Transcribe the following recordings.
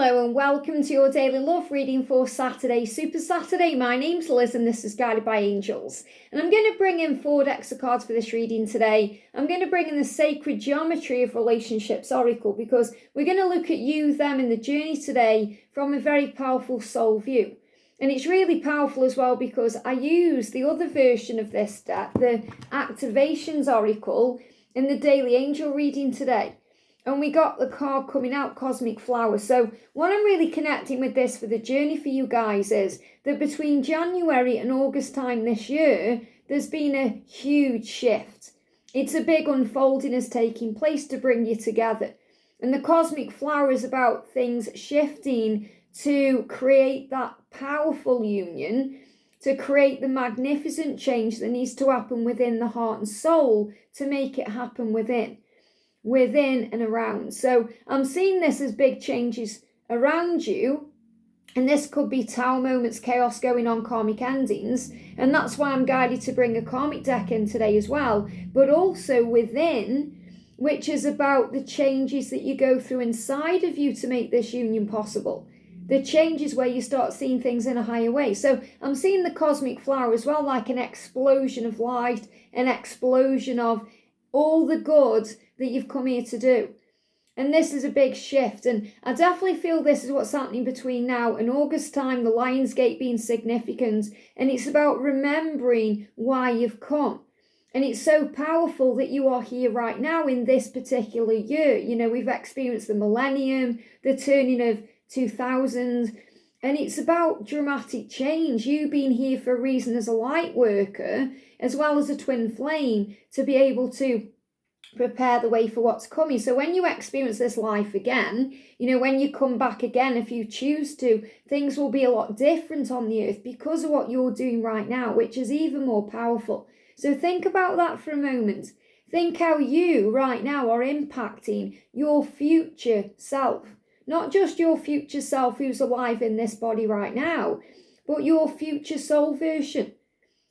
Hello and welcome to your daily love reading for Saturday, Super Saturday. My name's Liz and this is Guided by Angels. And I'm going to bring in 4 decks of cards for this reading today. I'm going to bring in the Sacred Geometry of Relationships Oracle because we're going to look at you, them and the journey today from a very powerful soul view. And it's really powerful as well because I use the other version of this deck, the Activations Oracle, in the daily angel reading today. And we got the card coming out, Cosmic Flower. So what I'm really connecting with this for the journey for you guys is that between January and August time this year, there's been a huge shift. It's a big unfolding is taking place to bring you together. And the Cosmic Flower is about things shifting to create that powerful union, to create the magnificent change that needs to happen within the heart and soul to make it happen within and around. So I'm seeing this as big changes around you, and this could be Tower moments, chaos going on, karmic endings, and that's why I'm guided to bring a karmic deck in today as well, but also within, which is about the changes that you go through inside of you to make this union possible. The changes where you start seeing things in a higher way. So I'm seeing the Cosmic Flower as well, like an explosion of light, an explosion of all the good that you've come here to do. And this is a big shift, and I definitely feel this is what's happening between now and August time, the Lion's Gate being significant, and it's about remembering why you've come. And it's so powerful that you are here right now in this particular year. You know, we've experienced the millennium, the turning of 2000, and it's about dramatic change. You being here for a reason as a light worker, as well as a twin flame, to be able to prepare the way for what's coming. So when you experience this life again, you know, when you come back again, if you choose to, things will be a lot different on the earth because of what you're doing right now, which is even more powerful. So think about that for a moment. Think how you right now are impacting your future self. Not just your future self who's alive in this body right now, but your future soul version.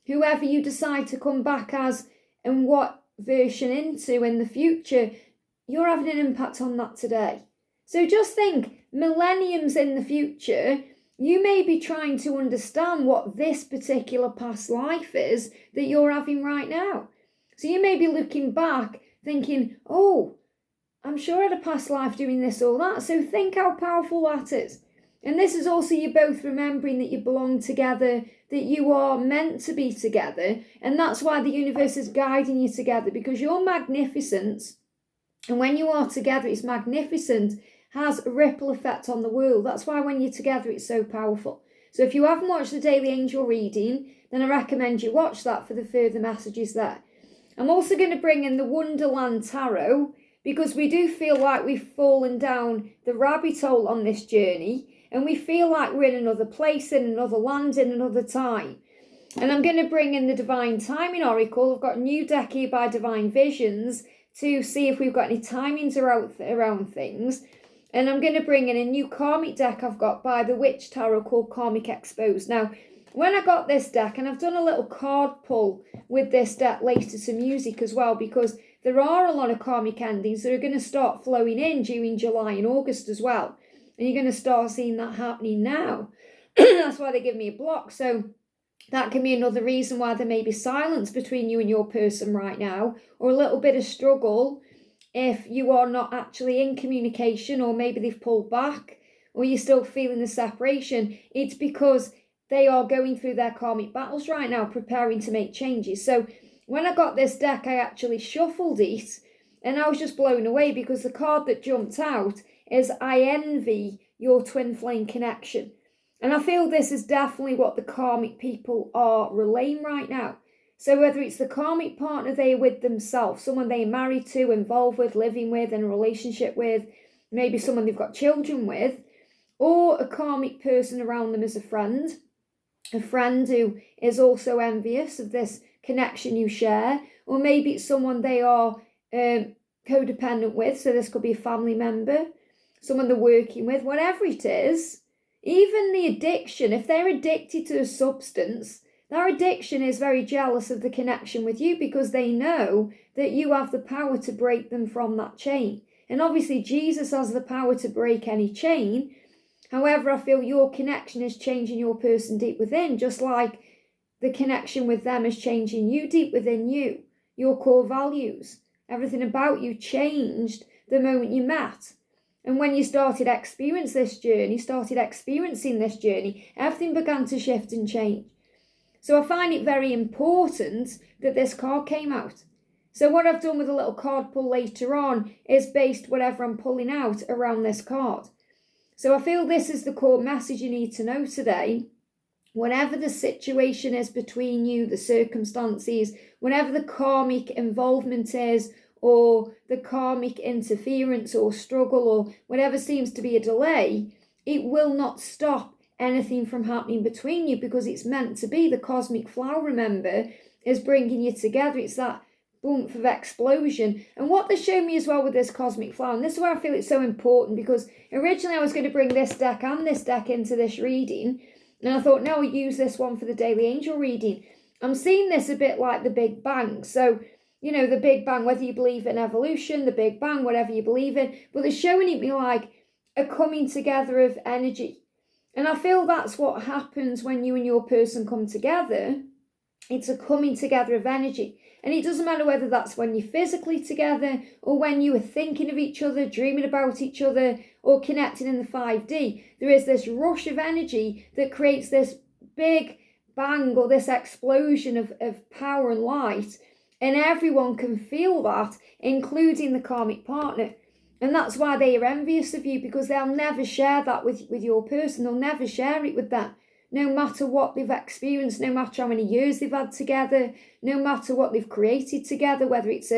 Whoever you decide to come back as and what version into in the future, you're having an impact on that today. So just think, millenniums in the future, you may be trying to understand what this particular past life is that you're having right now. So you may be looking back thinking, oh, I'm sure I had a past life doing this or that. So think how powerful that is. And this is also you both remembering that you belong together, that you are meant to be together. And that's why the universe is guiding you together, because your magnificence, and when you are together, it's magnificent, has a ripple effect on the world. That's why when you're together, it's so powerful. So if you haven't watched the Daily Angel reading, then I recommend you watch that for the further messages there. I'm also going to bring in the Wonderland Tarot, because we do feel like we've fallen down the rabbit hole on this journey. And we feel like we're in another place, in another land, in another time. And I'm going to bring in the Divine Timing Oracle. I've got a new deck here by Divine Visions to see if we've got any timings around things. And I'm going to bring in a new Karmic deck I've got by the Witch Tarot called Karmic Exposed. Now, when I got this deck, and I've done a little card pull with this deck later to music as well, because there are a lot of karmic endings that are going to start flowing in during July and August as well. And you're going to start seeing that happening now. That's why they give me a block. So that can be another reason why there may be silence between you and your person right now, or a little bit of struggle if you are not actually in communication, or maybe they've pulled back, or you're still feeling the separation. It's because they are going through their karmic battles right now, preparing to make changes. So when I got this deck, I actually shuffled it, and I was just blown away because the card that jumped out is I envy your twin flame connection. And I feel this is definitely what the karmic people are relaying right now. So whether it's the karmic partner they're with themselves, someone they're married to, involved with, living with, in a relationship with, maybe someone they've got children with, or a karmic person around them as a friend who is also envious of this connection you share, or maybe it's someone they are codependent with, so this could be a family member, someone they're working with, whatever it is. Even the addiction, if they're addicted to a substance, their addiction is very jealous of the connection with you because they know that you have the power to break them from that chain. And obviously Jesus has the power to break any chain, However, I feel your connection is changing your person deep within, just like the connection with them is changing you deep within you. Your core values, everything about you changed the moment you met. And when you started experiencing this journey, everything began to shift and change. So I find it very important that this card came out. So what I've done with a little card pull later on is based whatever I'm pulling out around this card. So I feel this is the core message you need to know today. Whatever the situation is between you, the circumstances, whatever the karmic involvement is, or the karmic interference or struggle, or whatever seems to be a delay, it will not stop anything from happening between you, because it's meant to be. The cosmic flower, remember, is bringing you together. It's that bump of explosion. And what they show me as well with this cosmic flower, and this is where I feel it's so important, because originally I was going to bring this deck and this deck into this reading, and I thought, no, I'll use this one for the daily angel reading. I'm seeing this a bit like the Big Bang. So, you know, the Big Bang, whether you believe in evolution, the Big Bang, whatever you believe in, but they're showing it me like a coming together of energy. And I feel that's what happens when you and your person come together. It's a coming together of energy. And it doesn't matter whether that's when you're physically together, or when you are thinking of each other, dreaming about each other, or connecting in the 5D. There is this rush of energy that creates this big bang, or this explosion of power and light. And everyone can feel that, including the karmic partner. And that's why they are envious of you, because they'll never share that with your person. They'll never share it with them. No matter what they've experienced, no matter how many years they've had together, no matter what they've created together, whether it's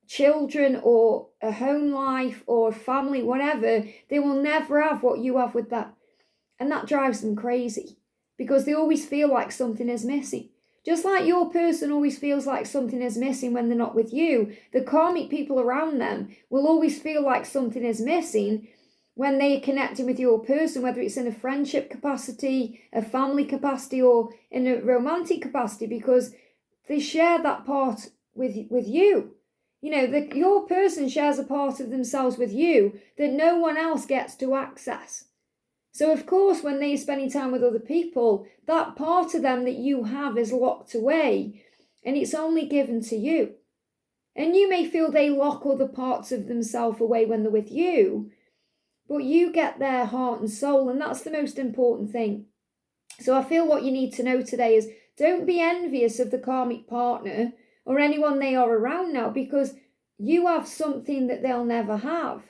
children or a home life or a family, whatever, they will never have what you have with that. And that drives them crazy, because they always feel like something is missing. Just like your person always feels like something is missing when they're not with you, the karmic people around them will always feel like something is missing when they are connecting with your person, whether it's in a friendship capacity, a family capacity, or in a romantic capacity, because they share that part with you. You know, your person shares a part of themselves with you that no one else gets to access. So, of course, when they're spending time with other people, that part of them that you have is locked away, and it's only given to you. And you may feel they lock other parts of themselves away when they're with you, but you get their heart and soul, and that's the most important thing. So I feel what you need to know today is, don't be envious of the karmic partner or anyone they are around now, because you have something that they'll never have.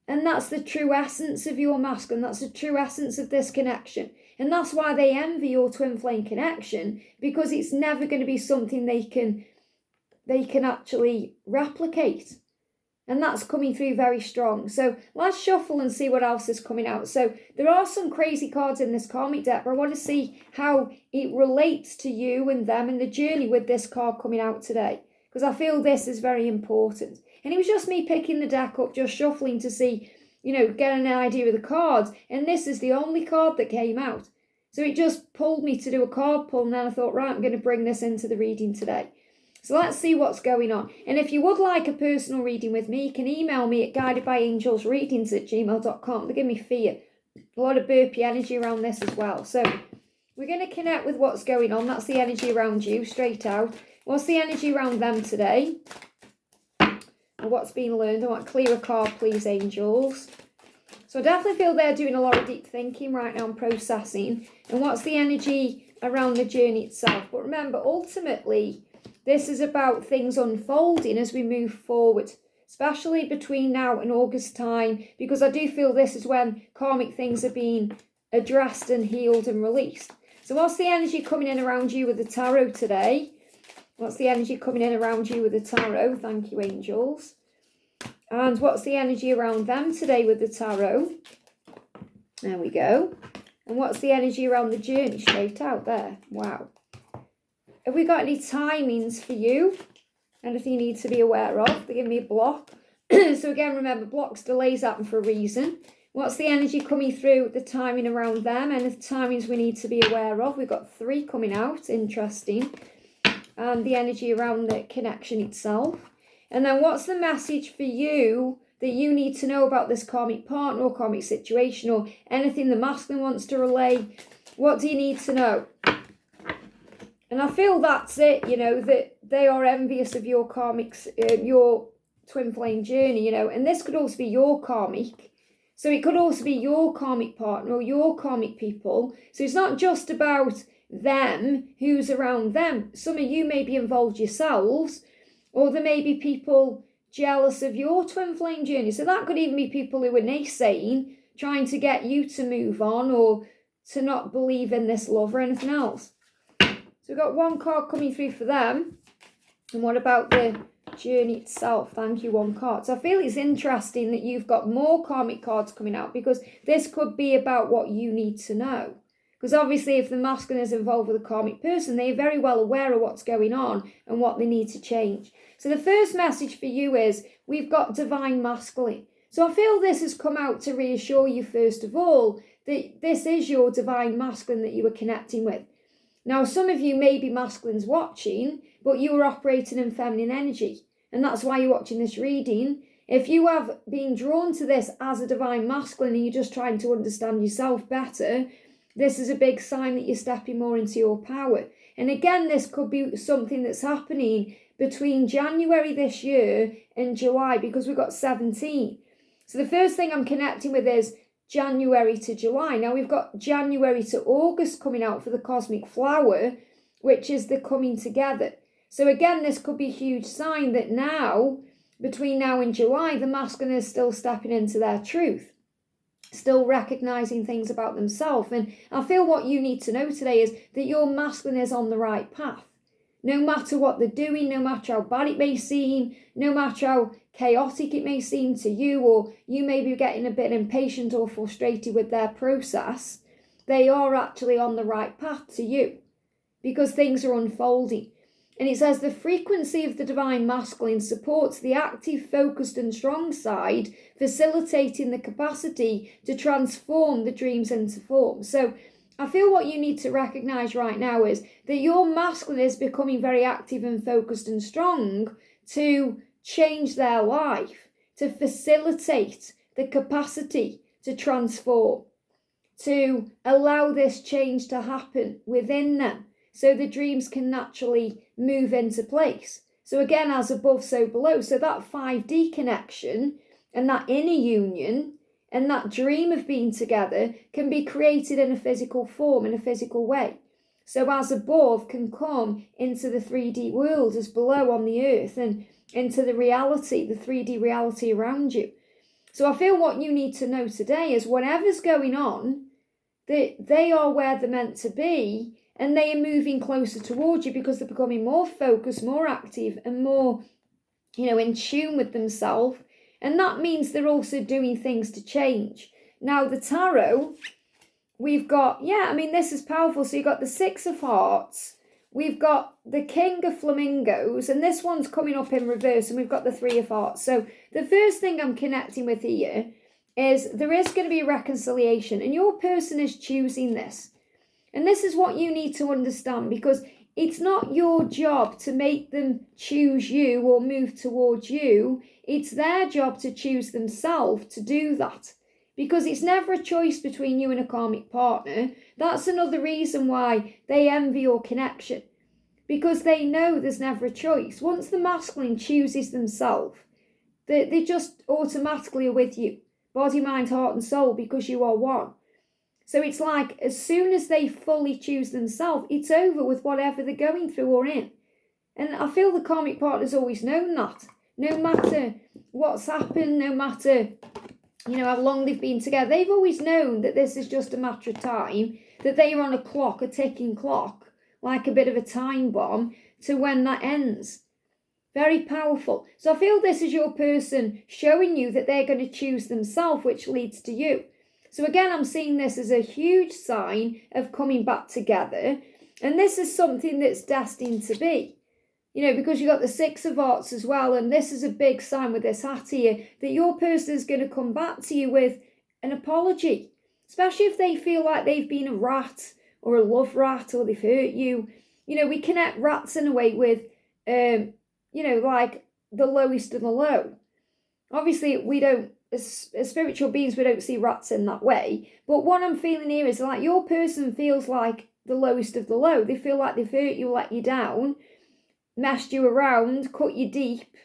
And that's the true essence of your masculine. That's the true essence of this connection. And that's why they envy your twin flame connection, because it's never going to be something they can actually replicate. And that's coming through very strong. So let's shuffle and see what else is coming out. So there are some crazy cards in this karmic deck, but I want to see how it relates to you and them and the journey with this card coming out today, because I feel this is very important. And it was just me picking the deck up, just shuffling to see, you know, get an idea of the cards. And this is the only card that came out. So it just pulled me to do a card pull. And then I thought, right, I'm going to bring this into the reading today. So let's see what's going on. And if you would like a personal reading with me, you can email me at guidedbyangelsreadings@gmail.com. They give me fear. A lot of burpy energy around this as well. So we're going to connect with what's going on. That's the energy around you, straight out. What's the energy around them today? And what's being learned? I want to clear a card, please, angels. So I definitely feel they're doing a lot of deep thinking right now and processing. And what's the energy around the journey itself? But remember, ultimately, this is about things unfolding as we move forward, especially between now and August time, because I do feel this is when karmic things are being addressed and healed and released. So what's the energy coming in around you with the tarot today? What's the energy coming in around you with the tarot? Thank you, angels. And what's the energy around them today with the tarot? There we go. And what's the energy around the journey? Straight out there. Wow. Have we got any timings for you? Anything you need to be aware of? They give me a block. So again, remember, blocks, delays happen for a reason. What's the energy coming through, the timing around them? And the timings we need to be aware of? We've got 3 coming out. Interesting. And the energy around the connection itself. And then what's the message for you that you need to know about this karmic partner or karmic situation, or anything the masculine wants to relay? What do you need to know? And I feel that's it, you know, that they are envious of your karmics, your twin flame journey, you know, and this could also be your karmic. So it could also be your karmic partner or your karmic people. So it's not just about them, who's around them. Some of you may be involved yourselves, or there may be people jealous of your twin flame journey. So that could even be people who are naysaying, trying to get you to move on or to not believe in this love or anything else. So we've got one card coming through for them. And what about the journey itself? Thank you, one card. So I feel it's interesting that you've got more karmic cards coming out, because this could be about what you need to know. Because obviously if the masculine is involved with a karmic person, they're very well aware of what's going on and what they need to change. So the first message for you is we've got divine masculine. So I feel this has come out to reassure you, first of all, that this is your divine masculine that you are connecting with. Now, some of you may be masculines watching, but you are operating in feminine energy. And that's why you're watching this reading. If you have been drawn to this as a divine masculine and you're just trying to understand yourself better, this is a big sign that you're stepping more into your power. And again, this could be something that's happening between January this year and July, because we've got 17. So the first thing I'm connecting with is January to July. Now we've got January to August coming out for the cosmic flower, which is the coming together. So again, this could be a huge sign that now, between now and July, the masculine is still stepping into their truth, still recognizing things about themselves. And I feel what you need to know today is that your masculine is on the right path. No matter what they're doing, no matter how bad it may seem, no matter how chaotic it may seem to you, or you may be getting a bit impatient or frustrated with their process, they are actually on the right path to you, because things are unfolding. And it says the frequency of the divine masculine supports the active, focused and strong side, facilitating the capacity to transform the dreams into form. So I feel what you need to recognize right now is that your masculine is becoming very active and focused and strong to change their life, to facilitate the capacity to transform, to allow this change to happen within them, so the dreams can naturally move into place. So again, as above, so below. So that 5D connection and that inner union and that dream of being together can be created in a physical form, in a physical way. So as above can come into the 3D world as below on the earth, and into the reality, the 3D reality around you. So I feel what you need to know today is whatever's going on, that they are where they're meant to be, and they are moving closer towards you because they're becoming more focused, more active, and more, in tune with themselves. And that means they're also doing things to change. Now, the tarot, we've got, this is powerful. So you've got the 6 of Hearts, we've got the King of Flamingos, and this one's coming up in reverse, and we've got the 3 of Hearts. So the first thing I'm connecting with here is there is going to be a reconciliation, and your person is choosing this. And this is what you need to understand, because it's not your job to make them choose you or move towards you. It's their job to choose themselves to do that, because it's never a choice between you and a karmic partner. That's another reason why they envy your connection, because they know there's never a choice. Once the masculine chooses themselves, they just automatically are with you, body, mind, heart and soul, because you are one. So it's like as soon as they fully choose themselves, it's over with whatever they're going through or in. And I feel the karmic partner's always known that. No matter what's happened, no matter, how long they've been together, they've always known that this is just a matter of time, that they are on a clock, a ticking clock, like a bit of a time bomb, to when that ends. Very powerful. So I feel this is your person showing you that they're going to choose themselves, which leads to you. So again, I'm seeing this as a huge sign of coming back together. And this is something that's destined to be. Because you've got the 6 of Hearts as well. And this is a big sign with this hat here, that your person is going to come back to you with an apology. Especially if they feel like they've been a rat or a love rat, or they've hurt you. We connect rats in a way with, like the lowest of the low. Obviously, we don't, as spiritual beings, we don't see rats in that way. But what I'm feeling here is like your person feels like the lowest of the low. They feel like they've hurt you, let you down, messed you around, cut you deep,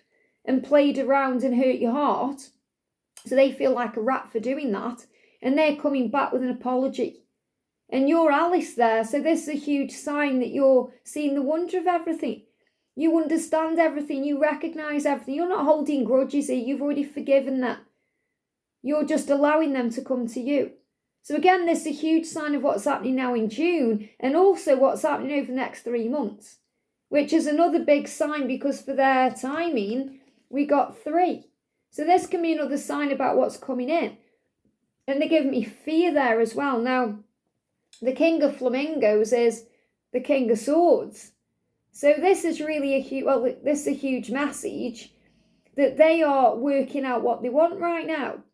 and played around and hurt your heart. So they feel like a rat for doing that. And they're coming back with an apology. And you're Alice there. So this is a huge sign that you're seeing the wonder of everything. You understand everything. You recognise everything. You're not holding grudges here. You've already forgiven them. You're just allowing them to come to you. So again, this is a huge sign of what's happening now in June, and also what's happening over the next 3 months, which is another big sign, because for their timing, we got 3. So this can be another sign about what's coming in. And they give me fear there as well. Now, the King of Flamingos is the King of Swords. So this is really this is a huge message that they are working out what they want right now.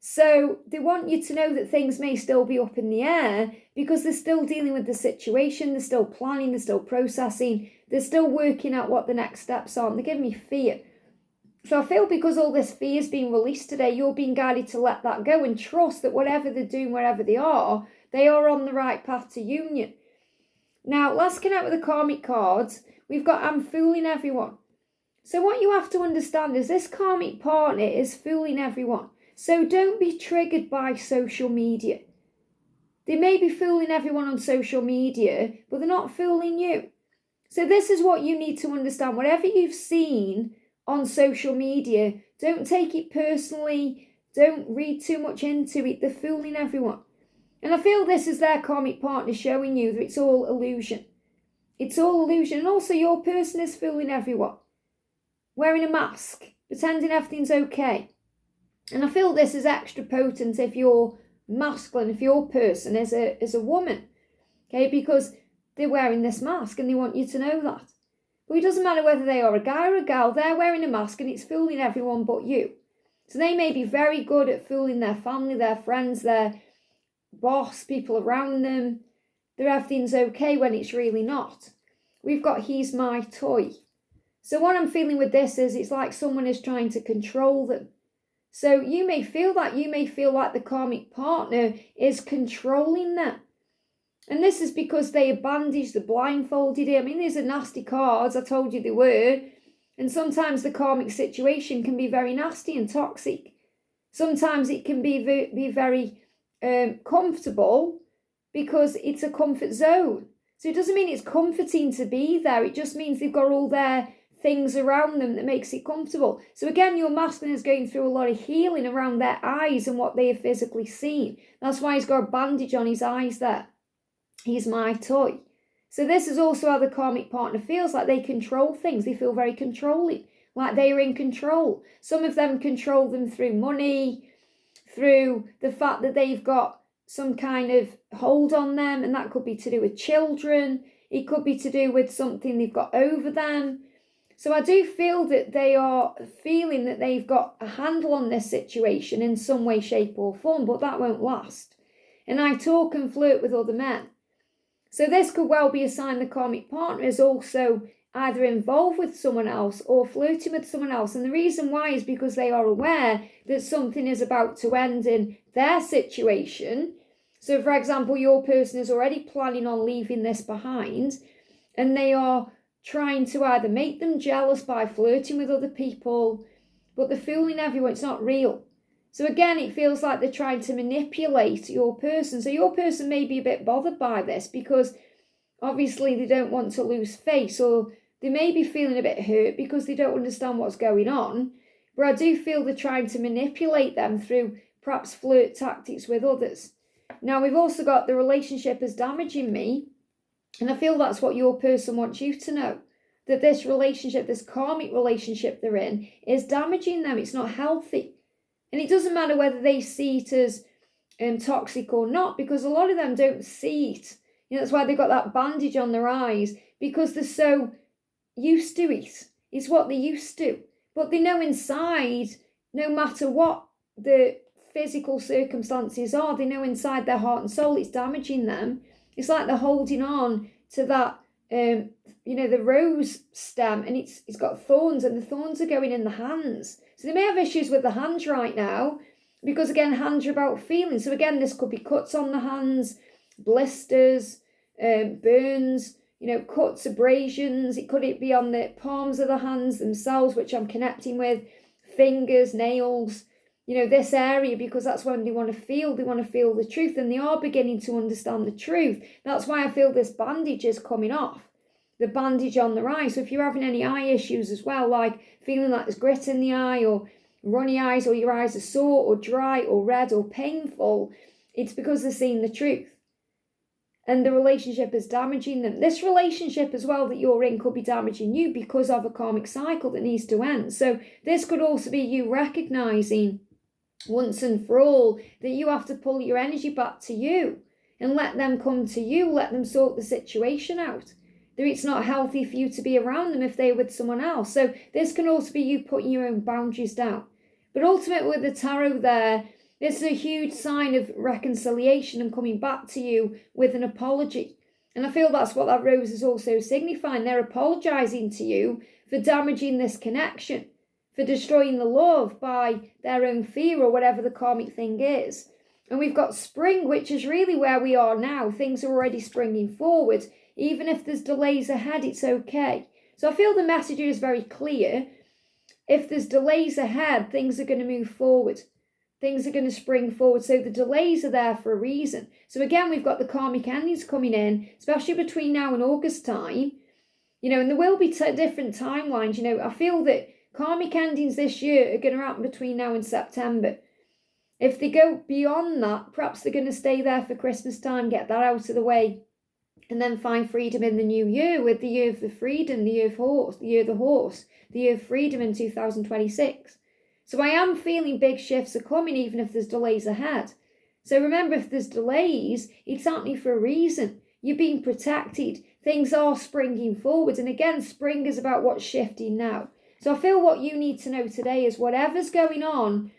So they want you to know that things may still be up in the air, because they're still dealing with the situation, they're still planning, they're still processing, they're still working out what the next steps are, and they give me fear. So I feel because all this fear is being released today, you're being guided to let that go and trust that whatever they're doing, wherever they are on the right path to union. Now, let's connect with the karmic cards. We've got I'm fooling everyone. So what you have to understand is this karmic partner is fooling everyone. So don't be triggered by social media. They may be fooling everyone on social media, but they're not fooling you. So this is what you need to understand. Whatever you've seen on social media, don't take it personally. Don't read too much into it. They're fooling everyone. And I feel this is their karmic partner showing you that it's all illusion. It's all illusion. And also your person is fooling everyone. Wearing a mask, pretending everything's okay. And I feel this is extra potent if you're masculine, if your person is a woman. Okay, because they're wearing this mask and they want you to know that. But it doesn't matter whether they are a guy or a gal, they're wearing a mask and it's fooling everyone but you. So they may be very good at fooling their family, their friends, their boss, people around them. That everything's okay when it's really not. We've got he's my toy. So what I'm feeling with this is it's like someone is trying to control them. So you may feel that. You may feel like the karmic partner is controlling them. And this is because they are bandaged, they're blindfolded. I mean, these are nasty cards. I told you they were. And sometimes the karmic situation can be very nasty and toxic. Sometimes it can be very comfortable because it's a comfort zone. So it doesn't mean it's comforting to be there. It just means they've got all their things around them that makes it comfortable. So again, your masculine is going through a lot of healing around their eyes and what they have physically seen. That's why he's got a bandage on his eyes there. He's my toy. So this is also how the karmic partner feels, like they control things. They feel very controlling, like they are in control. Some of them control them through money, through the fact that they've got some kind of hold on them, and that could be to do with children. It could be to do with something they've got over them. So I do feel that they are feeling that they've got a handle on this situation in some way, shape or form, but that won't last. And I talk and flirt with other men. So this could well be a sign the karmic partner is also either involved with someone else or flirting with someone else. And the reason why is because they are aware that something is about to end in their situation. So for example, your person is already planning on leaving this behind, and they are trying to either make them jealous by flirting with other people, but they're fooling everyone. It's not real. So again, it feels like they're trying to manipulate your person. So your person may be a bit bothered by this because obviously they don't want to lose face, or they may be feeling a bit hurt because they don't understand what's going on. But I do feel they're trying to manipulate them through perhaps flirt tactics with others. Now, we've also got the relationship is damaging me. And I feel that's what your person wants you to know. That this relationship, this karmic relationship they're in, is damaging them. It's not healthy. And it doesn't matter whether they see it as toxic or not, because a lot of them don't see it. You know, that's why they've got that bandage on their eyes, because they're so used to it. It's what they're used to. But they know inside, no matter what the physical circumstances are, they know inside their heart and soul it's damaging them. It's like they're holding on to that, the rose stem, and it's got thorns, and the thorns are going in the hands. So they may have issues with the hands right now, because again, hands are about feeling. So again, this could be cuts on the hands, blisters, burns, cuts, abrasions. It could be on the palms of the hands themselves, which I'm connecting with, fingers, nails, this area, because that's when they want to feel the truth, and they are beginning to understand the truth. That's why I feel this bandage is coming off, the bandage on the eye. So if you're having any eye issues as well, like feeling like there's grit in the eye, or runny eyes, or your eyes are sore or dry or red or painful, it's because they're seeing the truth. And the relationship is damaging them. This relationship as well that you're in could be damaging you because of a karmic cycle that needs to end. So this could also be you recognizing once and for all that you have to pull your energy back to you and let them come to you, let them sort the situation out. That it's not healthy for you to be around them if they're with someone else. So this can also be you putting your own boundaries down. But ultimately with the tarot there, this is a huge sign of reconciliation and coming back to you with an apology. And I feel that's what that rose is also signifying. They're apologizing to you for damaging this connection, for destroying the love by their own fear or whatever the karmic thing is. And we've got spring, which is really where we are now. Things are already springing forward. Even if there's delays ahead, it's okay. So I feel the message is very clear. If there's delays ahead, things are going to move forward. Things are going to spring forward. So the delays are there for a reason. So again, we've got the karmic endings coming in, especially between now and August time. And there will be different timelines. I feel that karmic endings this year are going to happen between now and September. If they go beyond that, perhaps they're going to stay there for Christmas time, get that out of the way, and then find freedom in the new year with the year of the freedom, the year of horse, the year of the horse, the year of freedom in 2026. So I am feeling big shifts are coming, even if there's delays ahead. So remember, if there's delays, it's happening for a reason. You're being protected. Things are springing forward. And again, spring is about what's shifting now. So I feel what you need to know today is whatever's going on,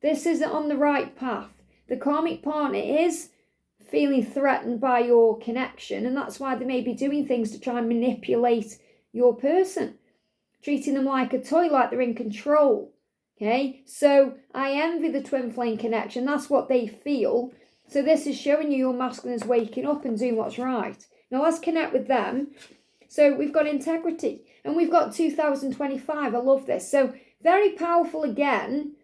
this is on the right path. The karmic partner is feeling threatened by your connection, and that's why they may be doing things to try and manipulate your person, treating them like a toy, like they're in control. Okay, so I envy the twin flame connection. That's what they feel. So this is showing you your masculine is waking up and doing what's right. Now let's connect with them. So we've got integrity and we've got 2025. I love this. So very powerful again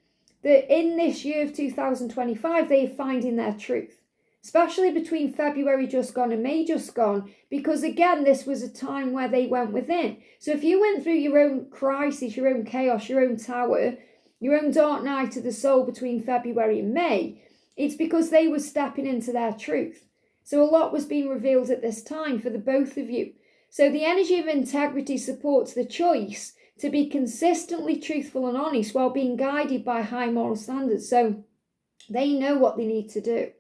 that in this year of 2025, they're finding their truth, especially between February just gone and May just gone, because again, this was a time where they went within. So if you went through your own crisis, your own chaos, your own tower, your own dark night of the soul between February and May, it's because they were stepping into their truth. So a lot was being revealed at this time for the both of you. So the energy of integrity supports the choice to be consistently truthful and honest while being guided by high moral standards. So they know what they need to do.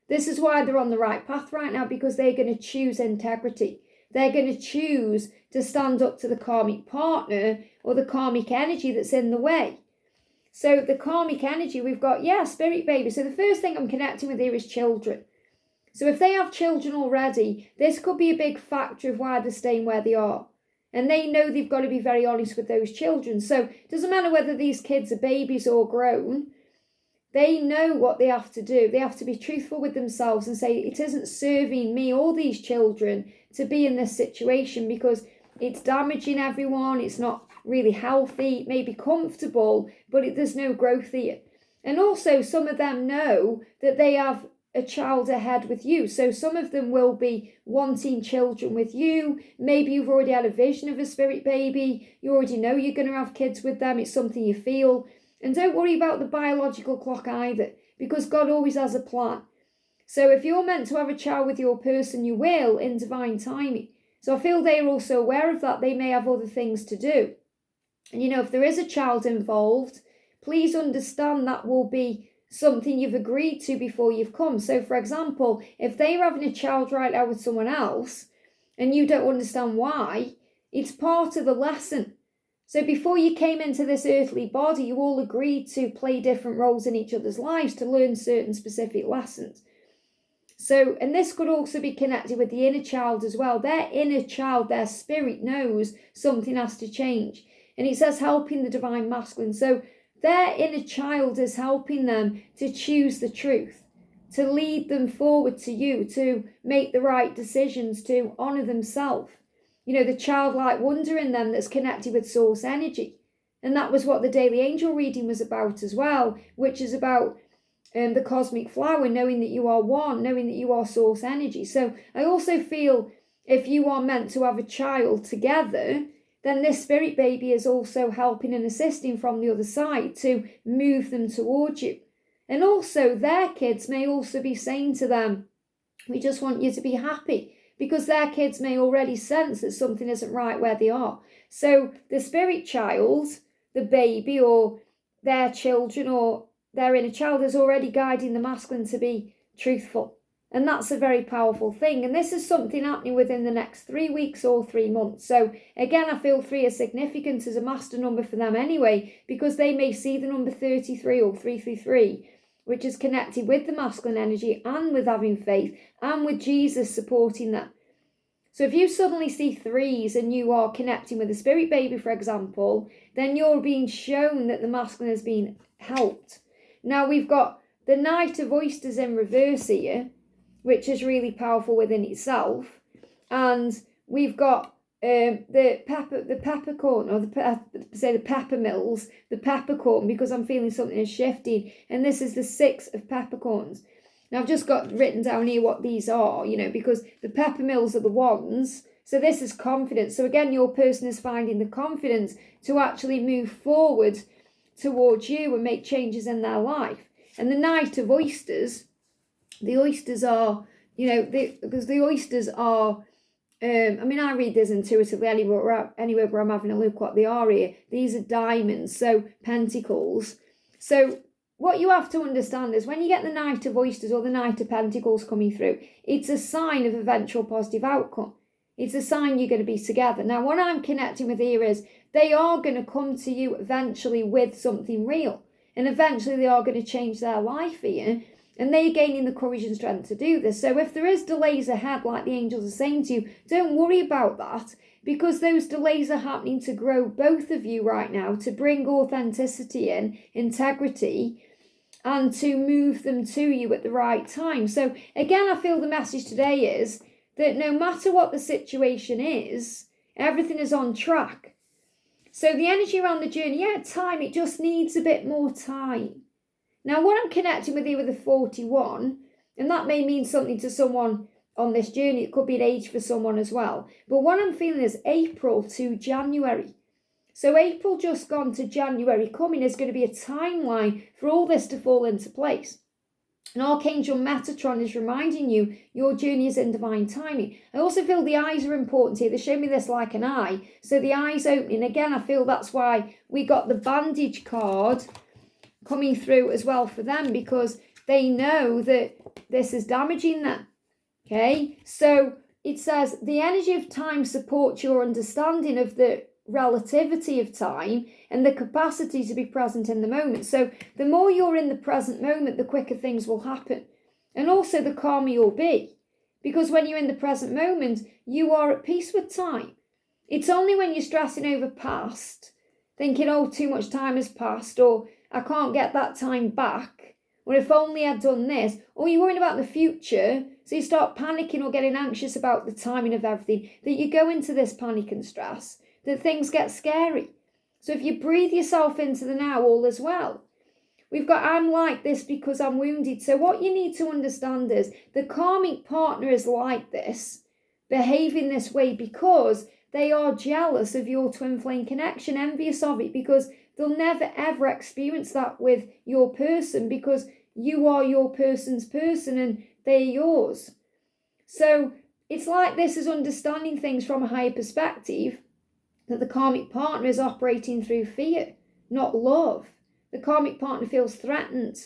This is why they're on the right path right now, because they're going to choose integrity. They're going to choose to stand up to the karmic partner or the karmic energy that's in the way. So the karmic energy, we've got, spirit baby. So the first thing I'm connecting with here is children. So if they have children already, this could be a big factor of why they're staying where they are. And they know they've got to be very honest with those children. So it doesn't matter whether these kids are babies or grown. They know what they have to do. They have to be truthful with themselves and say, it isn't serving me or these children to be in this situation because it's damaging everyone. It's not really healthy. It may be comfortable, but there's no growth here. And also some of them know that they have a child ahead with you. So some of them will be wanting children with you. Maybe you've already had a vision of a spirit baby. You already know you're going to have kids with them. It's something you feel. And don't worry about the biological clock either, because God always has a plan. So if you're meant to have a child with your person, you will in divine timing. So I feel they're also aware of that. They may have other things to do. And if there is a child involved, please understand that will be something you've agreed to before you've come. So for example, if they're having a child right now with someone else and you don't understand why, it's part of the lesson. So before you came into this earthly body, you all agreed to play different roles in each other's lives to learn certain specific lessons. So, and this could also be connected with the inner child as well. Their inner child, their spirit knows something has to change. And it says helping the divine masculine. So their inner child is helping them to choose the truth, to lead them forward to you, to make the right decisions, to honour themselves. The childlike wonder in them that's connected with source energy. And that was what the daily angel reading was about as well, which is about the cosmic flower, knowing that you are one, knowing that you are source energy. So I also feel if you are meant to have a child together, then this spirit baby is also helping and assisting from the other side to move them towards you. And also their kids may also be saying to them, we just want you to be happy, because their kids may already sense that something isn't right where they are. So the spirit child, the baby, or their children, or their inner child is already guiding the masculine to be truthful. And that's a very powerful thing. And this is something happening within the next 3 weeks or 3 months. So again, I feel 3 is significant as a master number for them anyway, because they may see the number 33 or 333, which is connected with the masculine energy and with having faith and with Jesus supporting them. So if you suddenly see 3s and you are connecting with a spirit baby, for example, then you're being shown that the masculine has been helped. Now we've got the Knight of Oysters in reverse here, which is really powerful within itself. And we've got the peppercorn, or the pepper mills, the peppercorn, because I'm feeling something is shifting. And this is the 6 of peppercorns. Now I've just got written down here what these are, because the pepper mills are the wands. So this is confidence. So again, your person is finding the confidence to actually move forward towards you and make changes in their life. And the Knight of Oysters, the oysters are, because the oysters are, I read this intuitively anywhere where I'm having a look what they are here. These are diamonds, so pentacles. So what you have to understand is when you get the Knight of Oysters or the Knight of Pentacles coming through, it's a sign of eventual positive outcome. It's a sign you're going to be together. Now, what I'm connecting with here is they are going to come to you eventually with something real. And eventually they are going to change their life here. And they're gaining the courage and strength to do this. So if there is delays ahead, like the angels are saying to you, don't worry about that, because those delays are happening to grow both of you right now, to bring authenticity in, integrity, and to move them to you at the right time. So again, I feel the message today is that no matter what the situation is, everything is on track. So the energy around the journey, time, it just needs a bit more time. Now, what I'm connecting with here with the 41, and that may mean something to someone on this journey, it could be an age for someone as well. But what I'm feeling is April to January. So April just gone to January coming is going to be a timeline for all this to fall into place. And Archangel Metatron is reminding you your journey is in divine timing. I also feel the eyes are important here. They show me this like an eye. So the eyes opening. Again, I feel that's why we got the bandage card coming through as well for them, because they know that this is damaging them. Okay, so it says the energy of time supports your understanding of the relativity of time and the capacity to be present in the moment. So the more you're in the present moment, the quicker things will happen, and also the calmer you'll be, because when you're in the present moment, you are at peace with time. It's only when you're stressing over past, thinking, oh, too much time has passed, or I can't get that time back, or if only I'd done this, or you're worrying about the future, so you start panicking or getting anxious about the timing of everything, that you go into this panic and stress, that things get scary. So if you breathe yourself into the now, all is well. We've got, I'm like this because I'm wounded. So what you need to understand is the karmic partner is like this, behaving this way because they are jealous of your twin flame connection, envious of it, because they'll never ever experience that with your person, because you are your person's person and they're yours. So it's like this is understanding things from a higher perspective, that the karmic partner is operating through fear, not love. The karmic partner feels threatened.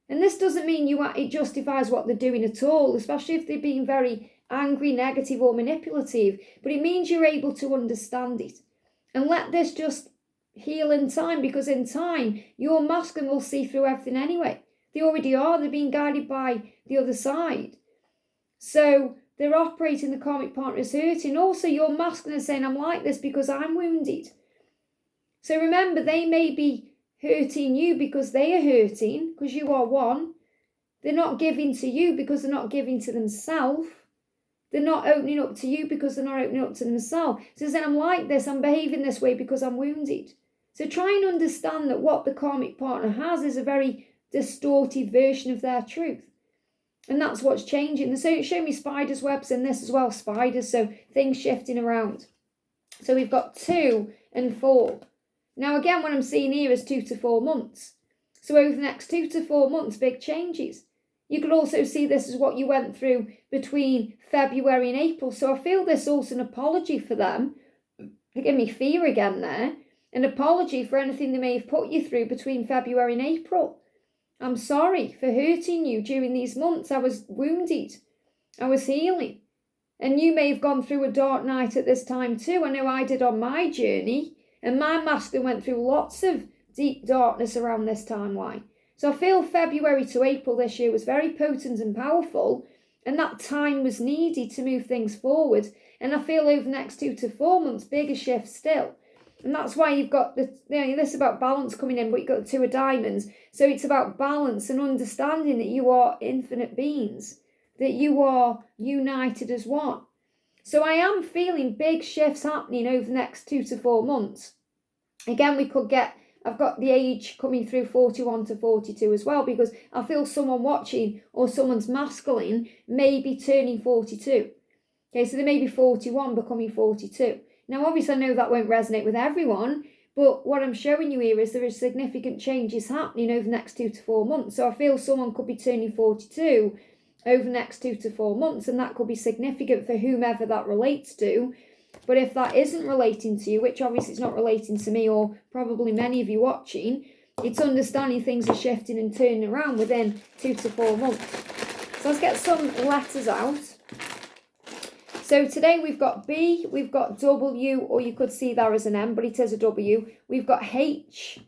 And this doesn't mean it justifies what they're doing at all, especially if they're being very angry, negative or manipulative. But it means you're able to understand it. And let this just heal in time, because in time, your masculine will see through everything anyway. They already are. They're being guided by the other side. So they're operating, the karmic partner is hurting. Also, your masculine is saying, I'm like this because I'm wounded. So remember, they may be hurting you because they are hurting, because you are one. They're not giving to you because they're not giving to themselves. They're not opening up to you because they're not opening up to themselves. So then I'm like this, I'm behaving this way because I'm wounded. So try and understand that what the karmic partner has is a very distorted version of their truth. And that's what's changing. And so it showed me spiders' webs in this as well, spiders, so things shifting around. So we've got 2 and 4. Now again, what I'm seeing here is 2 to 4 months. So over the next 2 to 4 months, big changes. You could also see this is what you went through between February and April. So I feel this also an apology for them. Give me fear again there. An apology for anything they may have put you through between February and April. I'm sorry for hurting you during these months. I was wounded. I was healing. And you may have gone through a dark night at this time too. I know I did on my journey. And my master went through lots of deep darkness around this timeline. So I feel February to April this year was very potent and powerful. And that time was needed to move things forward. And I feel over the next 2 to 4 months, bigger shifts still. And that's why you've got this about balance coming in, but you've got the 2 of diamonds. So it's about balance and understanding that you are infinite beings, that you are united as one. So I am feeling big shifts happening over the next 2 to 4 months. Again, I've got the age coming through 41 to 42 as well, because I feel someone watching or someone's masculine may be turning 42. Okay, so they may be 41 becoming 42. Now, obviously, I know that won't resonate with everyone, but what I'm showing you here is there is significant changes happening over the next 2 to 4 months. So I feel someone could be turning 42 over the next 2 to 4 months, and that could be significant for whomever that relates to. But if that isn't relating to you, which obviously it's not relating to me or probably many of you watching, it's understanding things are shifting and turning around within 2 to 4 months. So let's get some letters out. So today we've got B, we've got W, or you could see there as an M, but it is a W. We've got H,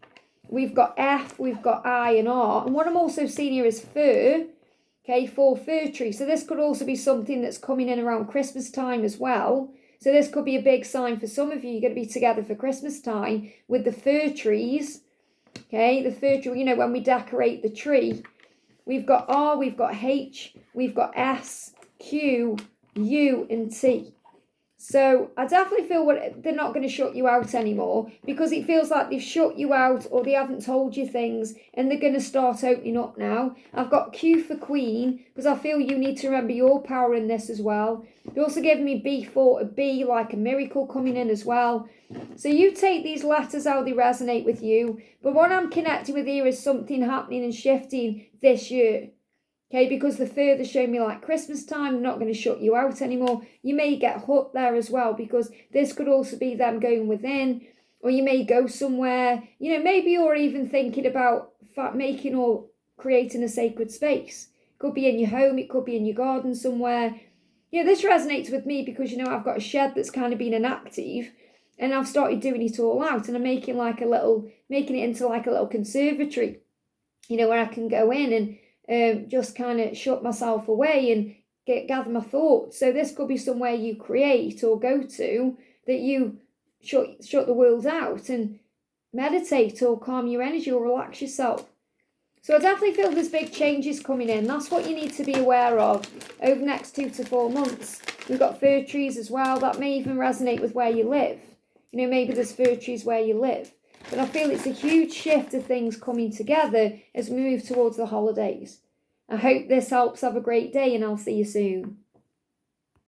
we've got F, we've got I and R. And what I'm also seeing here is fir, okay, for fir tree. So this could also be something that's coming in around Christmas time as well. So this could be a big sign for some of you. You're going to be together for Christmas time with the fir trees. Okay, the fir tree, you know, when we decorate the tree. We've got R, we've got H, we've got S, Q, U and T. So I definitely feel they're not going to shut you out anymore, because it feels like they've shut you out or they haven't told you things, and they're going to start opening up now. I've got Q for Queen, because I feel you need to remember your power in this as well. You're also giving me B for a B, like a miracle coming in as well. So you take these letters how they resonate with you. But what I'm connecting with here is something happening and shifting this year. Okay, because the further show me like Christmas time, they're not going to shut you out anymore. You may get hooked there as well, because this could also be them going within, or you may go somewhere. You know, maybe you're even thinking about making or creating a sacred space. It could be in your home, it could be in your garden somewhere. You know, this resonates with me because, you know, I've got a shed that's kind of been inactive, and I've started doing it all out, and I'm making it into like a little conservatory, you know, where I can go in and just kind of shut myself away and gather my thoughts. So this could be somewhere you create or go to that you shut the world out and meditate or calm your energy or relax yourself. So I definitely feel there's big changes coming in. That's what you need to be aware of over the next 2 to 4 months. We've got fir trees as well. That may even resonate with where you live. You know, maybe there's fir trees where you live. But I feel it's a huge shift of things coming together as we move towards the holidays. I hope this helps. Have a great day, and I'll see you soon.